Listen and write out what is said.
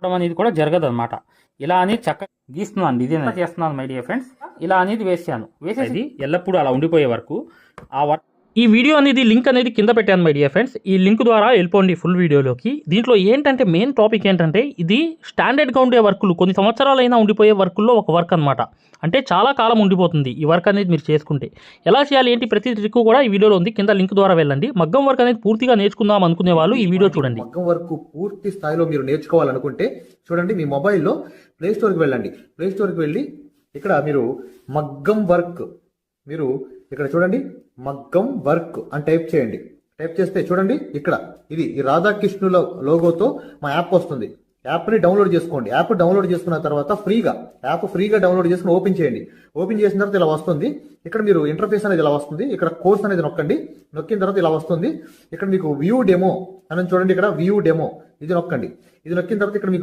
అనేది కూడా జరగదు అనమాట. ఇలా అనేది చక్కగా గీస్తున్నాను, డిజైన్ చేస్తున్నాను మై డియర్ ఫ్రెండ్స్. ఇలా అనేది వేసేసి ఎల్లప్పుడూ అలా ఉండిపోయే వరకు ఈ వీడియో అనేది లింక్ అనేది కింద పెట్టాను మై డియర్ ఫ్రెండ్స్. ఈ లింక్ ద్వారా వెళ్ళిపోండి ఫుల్ వీడియోలోకి. దీంట్లో ఏంటంటే మెయిన్ టాపిక్ ఏంటంటే ఇది స్టాండర్డ్గా ఉండే వర్కులు, కొన్ని సంవత్సరాలైనా ఉండిపోయే వర్కుల్లో ఒక వర్క్ అనమాట. అంటే చాలా కాలం ఉండిపోతుంది ఈ వర్క్ అనేది మీరు చేసుకుంటే. ఎలా చేయాలి ఏంటి ప్రతి ట్రిక్ కూడా ఈ వీడియోలో ఉంది, కింద లింక్ ద్వారా వెళ్ళండి. మగ్గం వర్క్ అనేది పూర్తిగా నేర్చుకుందాం అనుకునే వాళ్ళు ఈ వీడియో చూడండి. మగ్గం వర్క్ పూర్తి స్థాయిలో మీరు నేర్చుకోవాలనుకుంటే చూడండి, మీ మొబైల్లో ప్లే స్టోర్కి వెళ్ళండి. ప్లే స్టోర్కి వెళ్ళి ఇక్కడ మీరు మగ్గం వర్క్, మీరు ఇక్కడ చూడండి మగ్గం వర్క్ అని టైప్ చేయండి. టైప్ చేస్తే చూడండి ఇక్కడ ఇది ఈ రాధాకృష్ణుల లోగోతో మా యాప్ వస్తుంది. యాప్ని డౌన్లోడ్ చేసుకోండి. యాప్ డౌన్లోడ్ చేసుకున్న తర్వాత యాప్ ఫ్రీగా డౌన్లోడ్ చేసుకుని ఓపెన్ చేయండి. ఓపెన్ చేసిన తర్వాత ఇలా వస్తుంది. ఇక్కడ మీరు ఇంటర్ఫేస్ అనేది ఇలా వస్తుంది. ఇక్కడ కోర్స్ అనేది నొక్కండి. నొక్కిన తర్వాత ఇలా వస్తుంది. ఇక్కడ మీకు వ్యూ డెమో అని చూడండి, ఇక్కడ వ్యూ డెమో ఇది నొక్కండి. ఇది నొక్కిన తర్వాత ఇక్కడ మీకు